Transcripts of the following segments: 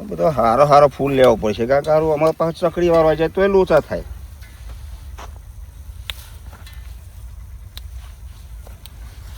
બધો હારો હારો ફૂલ લેવો પડશે કારણ કે અમારે પાસે ચકડી વાળો જાય તો એ લોચા થાય.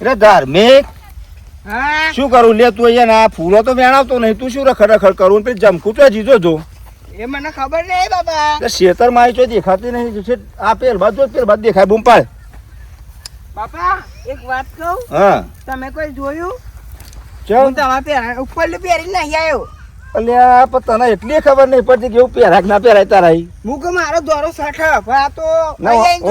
એટલે ધાર્મિક શું કરું લે તું અહીંયા ના ફૂલો તો વેણાવતો નહીં તું શું રખડ રખડ કરું પછી જમકું તો જીજો જો એ મને ખબર નહીં બાપા. શેતર માં તો દેખાતી નહીં આ પેલ બાદ દેખાય બૂમ પાડ. બાપા એક વાત કહું. હા તમે કોઈ જોયું? ચલ હું તમારે ઉપર પહેરી નહીં આવ્યો. અલ્યા પણ તને એટલી ખબર નહીં પડતી કે એવું પહેરાક ના પહેરાય તારા હું કે મારો દોરો સઠ આ તો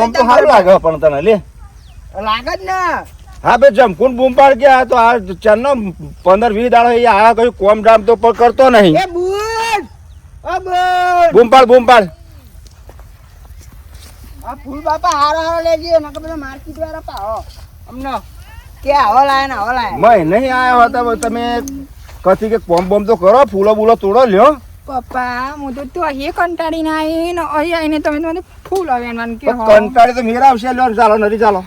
આમ તો સારું લાગે પણ તને લે લાગે જ ને. હા ભાઈ જમકુન બૂમ પાડ ગયા તો આ ચારનો 15-20 દાડો આ કયું કોમ ડામ તો પણ કરતો નહીં. એ બૂટ ઓ બૂટ બૂમ પાડ આ ફૂલ બાપા હારા હારા લેજે નકર બધા માર્કેટ વાળા પાવો અમને કે આવો લાય ને આવો લાય. મય નહીં આયો હતા તમે કથી કે કોમ બોમ તો કરો ફૂલો બૂલો તોડો લ્યો. પપ્પા હું તો અહીં કંટાળી ના આવી ને અહીં આવીને તમે મને ફૂલ વેણવાનું કે કંટાળી તો મેરા આવશે લ્યો ચાલો નથી ચાલો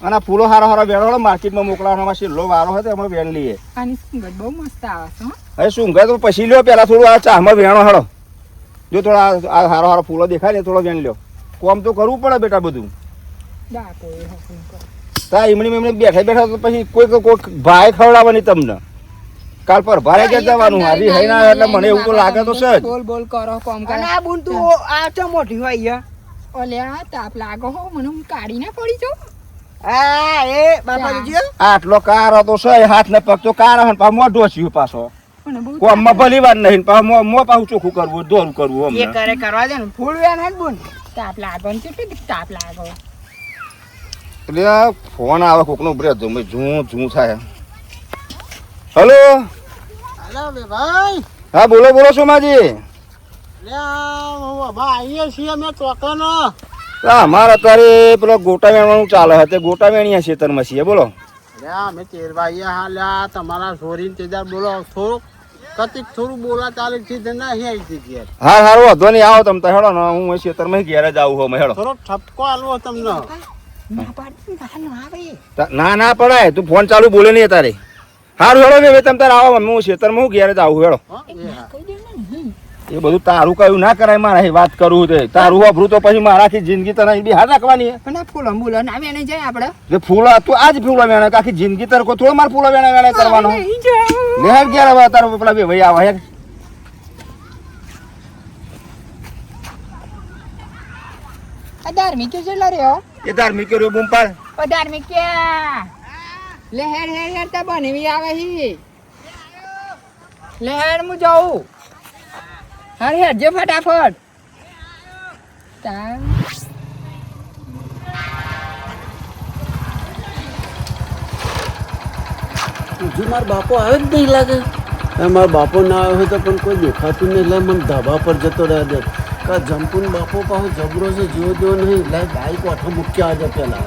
અને ફૂલો હારો હારો વેણો માર્કેટમાં મોકલાવાનો છેલ્લો વારો હતો એમાં વેણ લઈએ. આની સુગંધ બહુ મસ્ત આવે છે. હવે શું તો પછી લ્યો પેલા થોડું આ ચામાં વેણો હાડો જો થોડા આ હારો હારો ફૂલો દેખાય ને થોડો વેણ લ્યો. કોમ તો કરવું પડે બેટા બધું. બાપો એ હકુમ કરે. તા એમની બેઠા તો પછી કોઈ ભાઈ ખવડાવવાની તમને કાલ પર ભારે કે જવાનું હારી હઈ ના એટલે મને એવું તો લાગે તો છે જ. બોલ કરો કોમ અને કરે. આ બૂન તું આ ચો મોટી હોય યાર. ઓલ્યા તાપ લાગો હો મને હું કાઢી ના પડી જાઉં. હા એ બાપા જોજો આટલો કારો તો છે હાથ ને પગ તો કારો ને પાછો મોઢો છે પાછો મને બહુ કોમમાં ભલી વાર નહીં પાછો મો પાછું ચોખ્ખું કરવું દોરું કરવું એ અમને કરે કરવા દે ને ફૂલ વેન હે બૂન. તાપ લાગો ને કેટલું તાપ લાગો. એટલે ફોન આવે કોકનો બ્રે જું થાય. હલો હાલો બે ભાઈ. હા બોલો સોમાજી. લે બાબા આઈએ છીએ અમે ચોકનો. અમારે અત્યારે પેલો ગોટા વેણવાનું ચાલે છે ગોટા વેણીયા ખેતરમાં છીએ બોલો. લે અમે તેરભાઈ હાલ્યા તમારા સોરી તેજાર બોલો થોડું બોલા ચાલે છે ના આવી ઘેર. હા સારું વાંધો નહીં આવો તમે હેડો ને હું ખેતરમાં ઘેર જ આવું હો હેડો. થોડો ઠપકો આલવો તમને. ના પાડી ના આવે. ના પડાય તું ફોન ચાલુ બોલે નહીં તારે. સારું હેડો ને તમે તારે આવો હું ખેતરમાં હું ઘેર જ આવું હેડો. કહી દે ને. એ બધું તારું કયું ના કરાય મારા વાત કરવું તે તારું વાપરું તો પછી મારાથી જિંદગી તને બી હાથ રાખવાની પણ આ ફૂલો બુલો ના વેણે જાય આપણે. જે ફૂલો તું આજ ફૂલો વેણે આખી જિંદગી તારે કોઈ થોડો મારે ફૂલો વેણે કરવાનો નહીં જાઉં. લેહાર ક્યારે હવે તારો પેલા બે ભાઈ આવા હે આ ધાર્મિક કેટલા રહ્યો. એ ધાર્મિક કર્યો બૂમ પાડ. ઓ ધાર્મિક ક્યાં લે હેર તા બનેવી આવે હી લે હેર હું જાઉં. હારે હેરજે ફટાફટ. તા હજુ મારો બાપો આવ્યો જ નહીં લાગે. મારો બાપો ના આવ્યો હોય તો પણ કોઈ દેખાતું નહીં. એટલે મને ધાબા પર જતો રહ્યા દે કા જંપુન બાપો પાછો જબરો છે જેવો નહીં. એટલે બાઈક ઓઠો મૂક્યા આજે પેલા.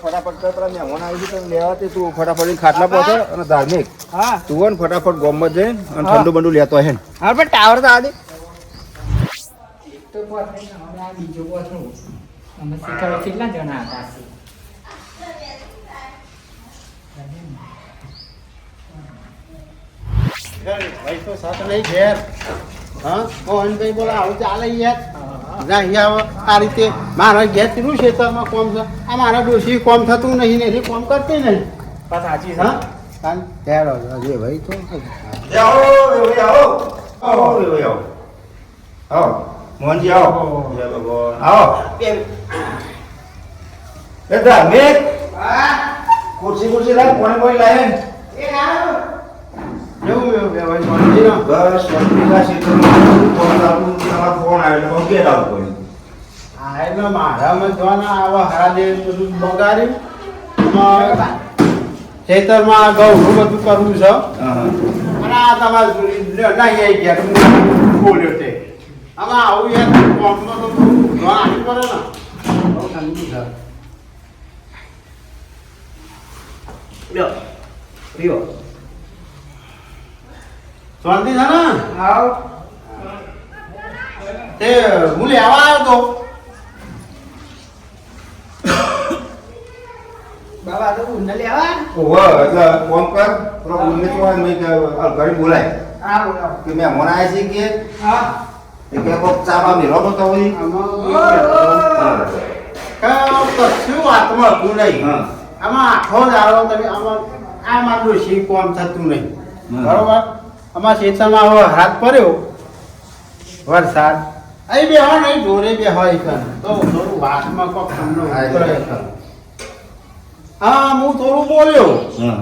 ફટાફટ પેલા મહેમાન આવી છે લેવાથી તું ફટાફટ ખાટલા પહોંચે અને ધાર્મિક હા તું હોય ને ફટાફટ ગોમમાં જઈને અને ઠંડુ બંડુ લેતો હે હા પણ ટાવર તો આદે. કેટલા જણા હતા. ભાઈ તો સાથે નહીં ઘેર. હા ભાઈ બોલા આવું ચાલે યાર. ના અહીંયા આ રીતે મારા ઘેર કેટલું ખેતરમાં કોમ છે. આ મારા ડોશી કોમ થતું નહીં ને કોમ કરતી નહીં. સાચી હા ઘેર હજી ભાઈ તો આવો મોહનજી આવો જય ભગવાન આવો એ ધાર્મિક ખુરશી લાવ કોણ લાવે એવું ભાઈ શાંતિ ના બસ ફોન આવ્યો ઘેર આવું પડ્યું. હા એટલે મારામાં જોવાના આવા હરાદે બધું બગાડ્યું ખેતરમાં ઘઉં બધું કરવું છે. અને આ તમારે નહીં આવી ગયા બોલ્યો તે આમાં આવું યાર કોમમાં તો ધોવા આવી પડે ને. બહુ ઠંડુ છે. લ્યો પીવો શાંતિ છે ને. આવ તે હું લેવા આવ્યો તો બાબા તો ઊંડા લેવા ઓહો એટલે ફોન કર પેલો ઉલ્લે તો હોય મેં કે ઘરે બોલાય હા બોલાવો કે મેં મને આય છે કે હા એ કે કોક ચાબા મેરો તો તો હોય કશું વાતમાં હતું નહીં હા આમાં આખો દાડો તમે આમાં આ મારું શીખવાનું થતું નહીં બરોબર આમાં ખેતરમાં હવે હાથ પડ્યો વરસાદ અહીં બે હોય નહીં જોરે બે હોય તો થોડું વાસમાં કોક તમને ઉતરે ખરું. હા હું થોડું બોલ્યો હા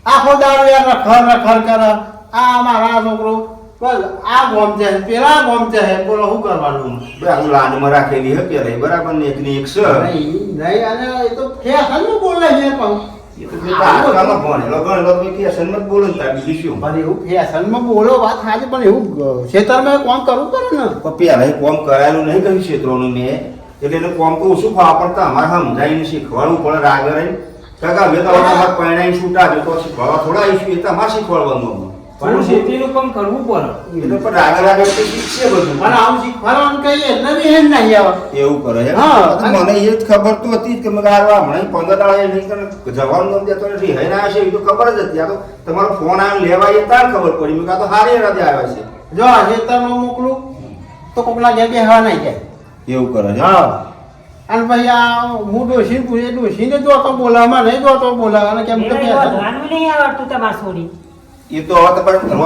આખો દાડો યાર રખર કરે આ મારા છોકરો બસ આ ગોમ છે પેલા ગોમ છે બોલો શું કરવાનું બે હું લાડમાં રાખેલી હે પેલે બરાબર ને એકની એક છે નહીં અને એ તો ફેશન નું બોલે છે પણ એ તો મેં આજકાલમાં ભણેલો ગણેલો તો કે અસલમાં જ બોલો ને તાર બીજું શું પણ એવું ફેશનમાં બોલો વાત સાચી પણ એવું ખેતરમાં કામ કરવું પડે ને પણ પેલા કોમ કરાયેલું નહીં કહ્યું ક્ષેત્રોનું મેં એટલે એને કોમ તો ઓછું ખાવા પડતા અમારે સમજાવીને શીખવાડવું પડે રાગ રહીને કાકા મેં તો તમારે પરિણામ છૂટા જો તો શીખવાડવા થોડા આવીશું એ તમારે શીખવાડવાનું પણ ખેતીનું કામ કરવું પડે એટલે પણ રાગ રાગ એટલે શીખશે બધું અને આવું શીખવાડવાનું કહીએ એટલે બી એમ નહીં આવે એવું કરે છે હા. તો મને એ જ ખબર તો હતી જ કે મેં હારવા હમણાં 15 દાડા નહીં કરે જવાનું ગમ ત્યાં તો રિહાઈને આવ્યા છે એ તો ખબર જ હતી આ તો તમારો ફોન આવ્યો લેવા એ તાર ખબર પડી મેં કહા તો હારી રાતે આવ્યા છે જો આ ખેતરમાં મોકલું તો કોકના ઘેર બેહવા નહીં જાય એવું કરે છે હા અને પછી આ હું ડોશીને પૂછે ડોશીને જોતો બોલાવવામાં નહીં જોતો બોલાવવા અને કેમ કે નહીં આવડતું તમારે છોડી એ તો હવે તો પણ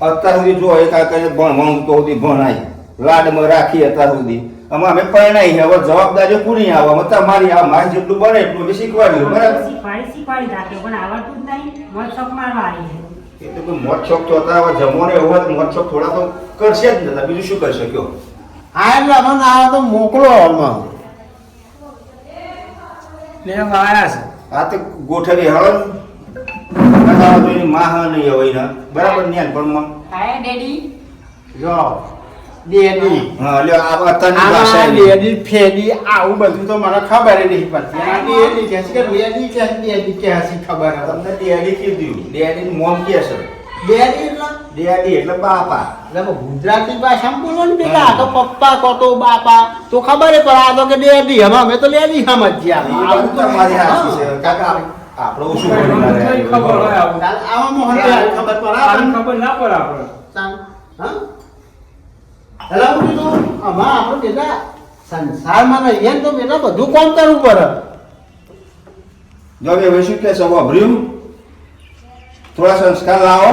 અત્યાર સુધી જો એક આ કરીને ભણવાનું તો સુધી ભણાય લાડમાં રાખી અત્યાર સુધી આમાં અમે પરણાઈ હવે જવાબદારીઓ પૂરી આવે અમે તમારી આ મારે જેટલું બને એટલું અમે શીખવાડ્યું બરાબર શીખવાડી રાખે પણ આવડતું જ નહીં મોજ શોખ મારવા આવી છે એટલે કોઈ મોજ શોખ તો હતા હવે જમવાનો એવો હોય તો મોજ શોખ થોડા તો કરશે જ નતા બીજું શું કરી શક્યો હા એટલે અમે ના તો મોકલો આમાં લેવા આવ્યા છે આ તો ગોઠવી હળો માહ નહીં હવે ને બરાબર ન્યાન પણ મન હાય ડેડી જો ડેડી હા લ્યો આ અત્યારની ભાષા આમાં એવી. ડેડી ફેડી આવું બધું તો મને ખબર જ નહીં પડતી આ ડેડી કહે છે કે ડેડી કહે છે, ડેડી કહે છે ખબર હવે. તમને ડેડી કીધું ડેડી મોમ કે છે ડેડી એટલે ડેડી એટલે બાપા એટલે ગુજરાતી ભાષામાં બોલો ને બેટા આ તો પપ્પા કહો તો બાપા તો ખબર હે પણ આ તો કે ડેડી અમે તો ડેડી સમજ્યા એ બધું તમારી હાચી છે કાકા આપણો શું ખબર હોય આવું આમાં મોહન ખબર પડે આપણને ખબર ના પડે આપણે હા હેલો તો આમાં આપણો બેટા સંસારમાં રહીએ ને તો બેટા બધું કામ કરવું પડે જો કે હવે શું કે છે વાભર્યું થોડા સંસ્કાર લાવો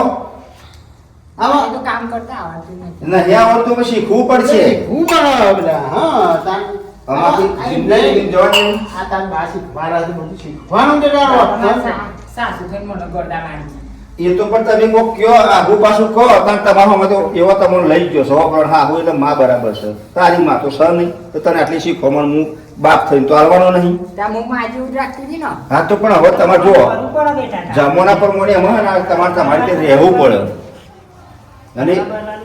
આમાં તો કામ કરતા આવડતું નથી નહીં આવડતું તો શીખવું પડશે હું બનાવે બધા હા તાન આમાંથી જિંદગી જવાની આ તાન બા શીખવાડા છે બધું શીખવાનું બેટા સાસુ થઈને મને ગોરડા માંડી એ તો પણ તમે કોક કયો આગુ પાછું કહો તાર તમારો અમે તો એવો તમને લઈ ગયો છો પણ હા હું એટલે માં બરાબર છે તારી માં તો છે નહીં તો તને આટલી શીખવામાં હું બાપ થઈને તો આવવાનો નહીં ત્યાં હું માજી ઉઠ રાખતી હતી ને હા તો પણ હવે તમારે જુઓ કરવું પડે બેટા જમવાના પ્રમાણે એમાં તમારે તમારી રીતે રહેવું પડે અને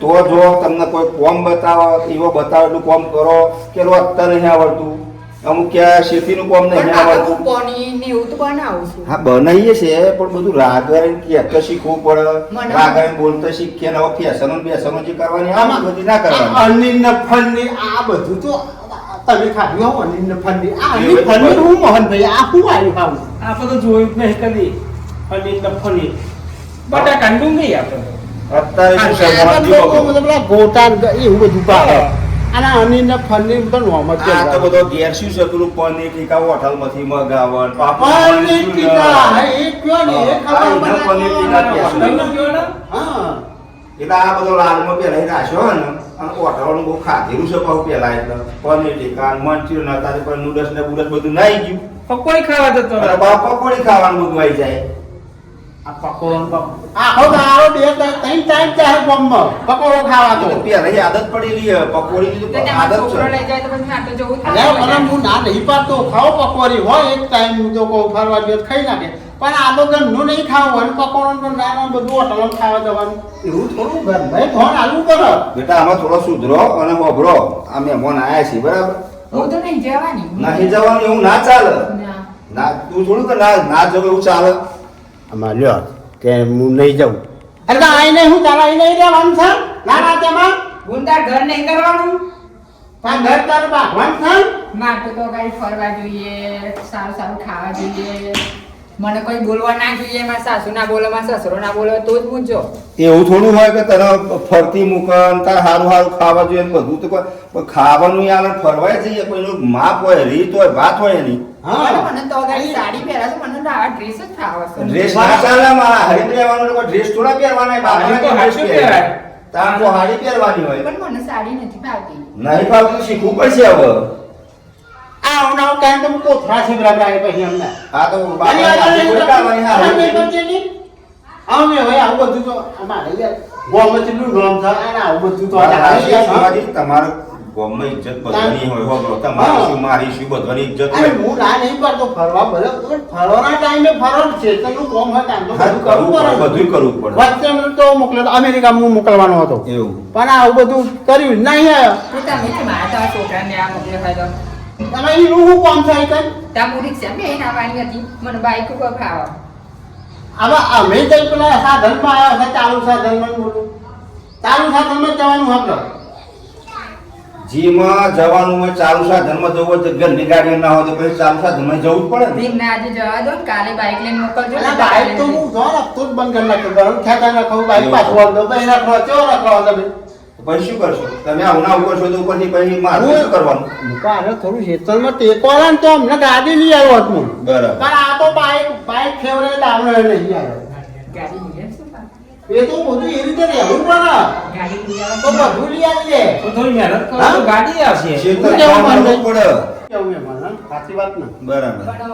તો જો તમને કોઈ કોમ બતાવો એવો બતાવો એટલું કોમ કરો કે અત્યારે નહીં આવડતું અમુક ક્યાં શેતીનું કોમ નહીં પણ આ આવડતું તો પનીર ને એવું તો બનાવું છું હા બનાવીએ છે પણ બધું રાગાઈને કહેતા શીખવું પડે મને- રાગાઈને બોલતા શીખીએ ને હવે ફેશનો બેસનો જે કરવાની આમાં બધી ના કરવાની અનિલ ને ફંડી આ બધું તો તમે ખાધું હો અનિલ ને ફંડી આ અનિલ ફંડી હું મોહનભાઈ આ શું આવ્યું ખાવું આપણે તો જોયું જ નહીં કદી પનીર ને પનીર બટાકા ડુંગળી આપણે અત્યારે શું છે મોહન જુઓ. ગોટા એવું બધું પાડે અને અનિલ ને ફંડી તો નોમ જ આ તો બધો ઘેર શું છે પેલું પનીર ટીકા હોટલમાંથી મગાવવાનું પનીર ટીકા હા એ કયો ને એ હા, ખબર એના પનીર ટીકા કહેશું. હા એટલે આ બધો લાલમાં પેલા રાખ્યો હોય ને અને હોટલનું બહુ ખાધેલું છે પાછું પેલા એટલે પનીર ટીકા મંચુરિયન અત્યારે પણ નૂડલ્સ ને બુડલ્સ બધું નાઈ ગયું પકોડી ખાવા જતો અને બાપા પકોડી ખાવાનું બધું આવી જાય આ પકોડો આખો દાડો બે ત્રણ ટાઈમ ચાહે બોમ્બમાં પકોડો ખાવા તો તો પેલા એ આદત પડેલી છે પકોડી તો ની તો તમારો આદત છોકરો છે લઈ જાય તો પછી મારે તો જવું જ અરે પડે. પણ હું ના નહીં પાડતો ખાઓ પકોડી હોય એક ટાઈમ હું તો કહું ફરવા ગયો તો ખાઈ નાખે પણ આ તો ઘરનું નહીં ખાવું અને પકોડો તો નાના બધું હોટલમાં ખાવા જવાનું એવું થોડું ઘર ભાઈ ધોન આલુ કરો બેટા આમાં થોડો સુધરો અને હોભરો આ મહેમાન આયા છે બરાબર હું તો નહીં જવાની નહીં જવાનું એવું ના ચાલે ના. ના તું થોડું કે ના જવું એવું ચાલે આમાં લ્યો કે હું નહીં જાઉં એટલે આઈને હું તારા અહીં નહીં રહેવાનું છે ના ના તેમાં ગુંડા ઘર નહીં કરવાનું પણ ઘર તારું બાંધવાનું છે ને? માટું તો કઈ ફરવા જોઈએ સારું સારું ખાવા જોઈએ મને કોઈ બોલવા ના જોઈએ મારા સાસુ ના બોલે મારા સસરો ના બોલે તો જ પૂછજો એવું થોડું હોય કે તને ફરતી મૂકન તાર સારું સારું ખાવા જોઈએ ને બધું તો કોઈ ખાવાનું યાર ફરવાય જઈએ કોઈનું માપ હોય રીત હોય વાત હોય નહીં હા મને તો ગાડી સાડી પહેરા તો મને તો આવા ડ્રેસ જ ફાવે છે ડ્રેસ ના ચાલે મારા હરીને રહેવાનું કોઈ ડ્રેસ થોડા પહેરવાના બાપા તો ડ્રેસ પહેરાય તાર તો હાડી પહેરવાની હોય પણ મને સાડી નથી ફાવતી નહીં ફાવતું શીખવું પડશે હવે આ ઉનાળો કાંઈ તો કોથળા શીવડાવી આવે પછી અમને આ તો અને બાપા આ હાથી તો ઉલટાવાની અમે હારી. કરજે નહીં. અમે હવે આવું બધું તો અમારે યાર ગોમાં કેટલું નામ છે અને આવું બધું તો વાત આજે સાચી છે, આવે છે. શિવાજી, તમારે ગામમાં ઇજ્જત બધાની હોય હો, તમારી શું મારી શું બધાની ઇજ્જત અરે હોય હું ના નહીં કરતો ફરવા ભલે પણ ફરવાના ટાઈમે ફરવાનું છે તનું કોમ હોય કામ તો હા, બધું કરવું પડે. બધું કરવું પડે વચ્ચે મને તો મોકલ્યો તો અમેરિકામાં હું મોકલવાનો હતો એવું પણ આવું બધું કર્યું જ નહીં આવ્યો તો તમે કે મારા તમારા છોકરાને આ મોકલ્યો હોય તો તમે એનું શું કોમ થાય કઈ ત્યાં હું રિક્ષા બેહીને આવવાની હતી મને બાઈક ઉપર ફાવે હવે અમે જઈ પેલા સાધનમાં આવ્યા છે ચાલુ સાધનમાં બોલું ચાલુ સાધનમાં જવાનું આપણે જીમાં જવાનું હોય ચાલુ સાધનમાં જવું હોય તો ઘરની ગાડી ના હોય તો પછી ચાલુ સાધનમાં જવું જ પડે ને ભીમને આજે જવા દો ને કાલે બાઈક લઈને મોકલજો ને એટલે બાઈક તો હું જો હપ્તો જ બંધ કરી નાખ્યો ગરમ થતા નાખો બાઈક પાછું વાળ દો બહેન રાખો કેવો રાખો તમે પછી શું કરશો તમે આવું ના કરશો તો ઉપરથી પછી મારું શું કરવાનું અરે થોડું હેતરમાં ટેકો આવે ને તો અમને ગાડી લઈ આવ્યો હતો હું. બરાબર પણ આ તો બાઈક ફેવરેટ આપણે નહીં આવ્યો ગાડી લઈ આવશો પા? એ તો બધું એ રીતે રહેવું પડે ગાડી લઈ આવો તો બધું લઈ આવીએ તો થોડી મહેનત કરો હા? તો ગાડી આવશે શેતર કેવું કામ બંધ? કરવું પડે કેવું એમ મને સાચી વાત ને બરાબર પણ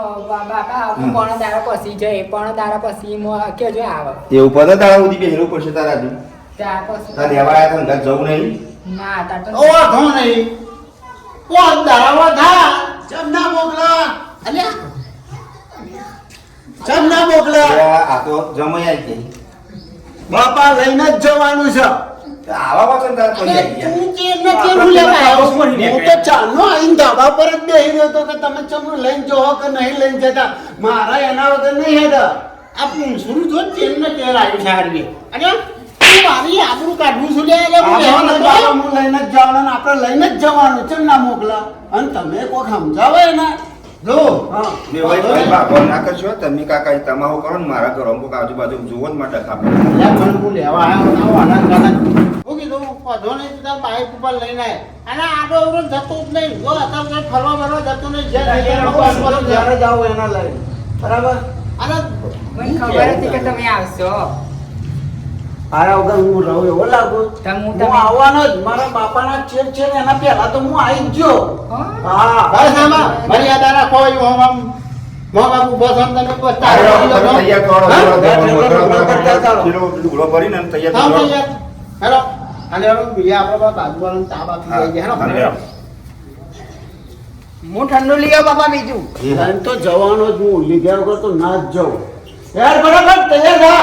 બાપા હું પણ દાડા પછી જાય પણ દાડા પછી કેજો આવે એવું પદ તારા સુધી બેસવું પડશે તારા હજુ ત્યાર પછી તાર લેવા આવ્યા તો ઘર જવું નહીં ના તાર તો ઓ વાંધો નહીં કોણ દાવા થા ચમ ના મોકલા અલ્યા ચમ ના મોકલા આ તો જમાઈ આવી ગઈ બાપા લઈને જ જવાનું છે આવા વખત તારા પછી આવી ગયા તું કેમ ને કેમ લેવા આવ્યો? હું તો ચાલો આઈને ધાબા પર જ બેહી રહ્યો હતો કે તમે ચમ લઈને જોવો કે નહીં લઈને જતા મારા એના વગર નહીં હતા આ પૂંછડું જો ચેન ને ચેર આવ્યું છે હારવી અને તું મારી આબરૂ કાઢવું છું લે એટલે હું લેવા નતો આવ્યો. હું લઈને જ જવાનું ને આપણે લઈને જ જવાનું ચમ ના મોકલા અને તમે કોઈ સમજાવો ને જો હા મેં ભાઈ ભાઈ બાપા ના કરશો તમે કાકા તમાહો કરો ને મારા ઘર અમુક આજુબાજુ જુઓ જ માટે ખાપે લે મને હું લેવા આવ્યો ના આનંદ કાકા હું કીધું પધો નહીં તાર બાઈક ઉપર લઈને આય અને આડો અવરો જતો જ નહીં જો અત્યારે ફરવા બરવા જતો નહીં જ્યારે જાઓ એના લઈને બરાબર અને મને ખબર હતી કે તમે આવશો આયા વગર હું રહું એવો લાગુ તમે હું તમે આવવાનો જ મારા બાપાના ચેક છે ને એના પહેલા તો હું આવી જ ગયો હા? હા બસ આમાં મર્યાદા રાખો એવું આમ બાપુ બસ આમ તમે બસ તૈયાર કરો ચાલો. લુગડો ભરીને તૈયાર થાવ કરો તૈયાર હેલો અને હવે બીજા આપણે બાજુવાળાને ચા બાકી લઈ ગયા હા, હેલો હું ઠંડુ લઈ આવું બાપા બીજું એમ તો જવાનો જ હું લીધા વગર તો ના જ જાઉં યાર બરાબર તૈયાર થા